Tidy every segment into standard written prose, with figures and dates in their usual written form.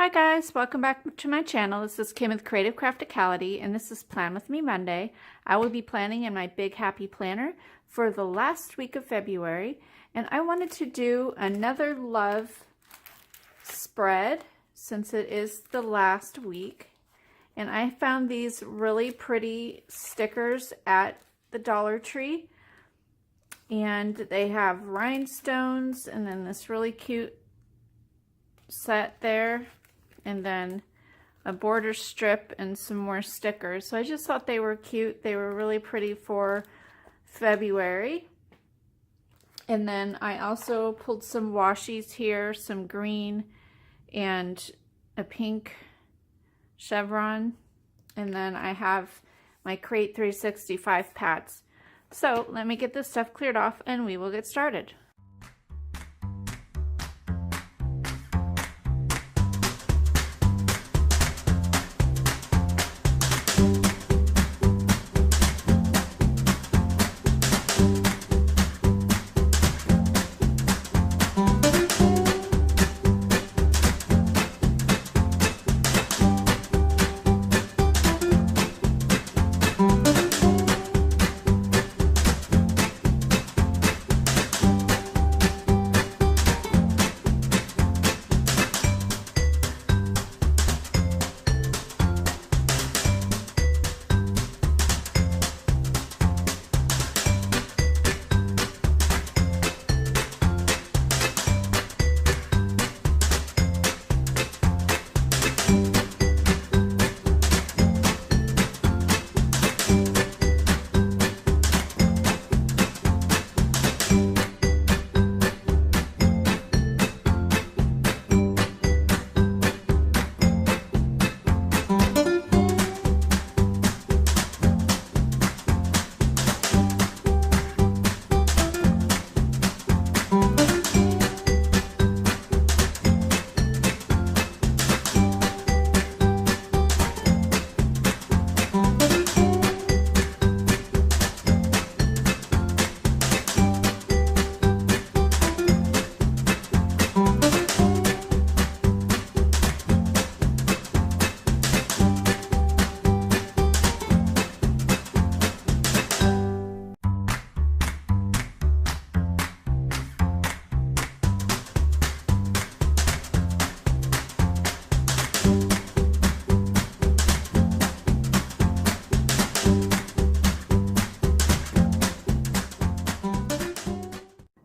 Hi guys, welcome back to my channel. This is Kim with Creative Crafticality, and this is Plan With Me Monday. I will be planning in my Big Happy Planner for the last week of February, and I wanted to do another love spread since it is the last week. And I found these really pretty stickers at the Dollar Tree, and they have rhinestones and then this really cute set there, and then a border strip and some more stickers. So I just thought they were cute. They were really pretty for February. And then I also pulled some washies here, some green and a pink chevron. And then I have my Crate 365 pads. So let me get this stuff cleared off and we will get started.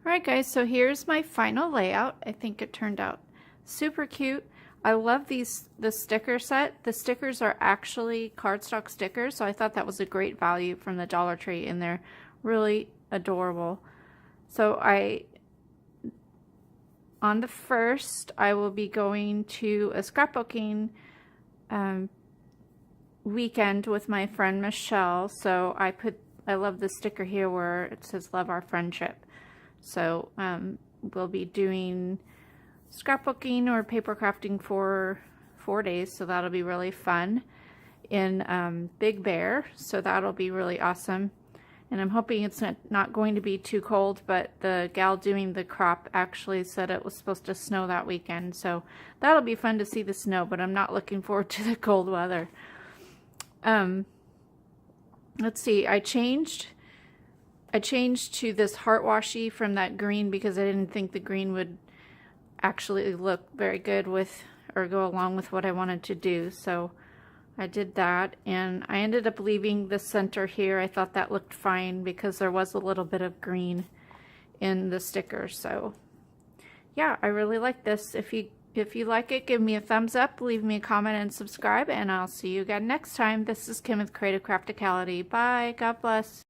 Alright guys, so here's my final layout. I think it turned out super cute. I love the sticker set. The stickers are actually cardstock stickers, so I thought that was a great value from the Dollar Tree, and they're really adorable. So on the 1st, I will be going to a scrapbooking weekend with my friend Michelle. So I love the sticker here where it says "Love Our Friendship." So we'll be doing scrapbooking or paper crafting for 4 days, so that'll be really fun in Big Bear, so that'll be really awesome. And I'm hoping it's not going to be too cold, but the gal doing the crop actually said it was supposed to snow that weekend, so that'll be fun to see the snow, but I'm not looking forward to the cold weather. Let's see, I changed to this heart washi from that green because I didn't think the green would actually look very good with or go along with what I wanted to do. So I did that, and I ended up leaving the center here. I thought that looked fine because there was a little bit of green in the sticker. So yeah, I really like this. If you like it, give me a thumbs up, leave me a comment, and subscribe, and I'll see you again next time. This is Kim with Creative Crafticality. Bye. God bless.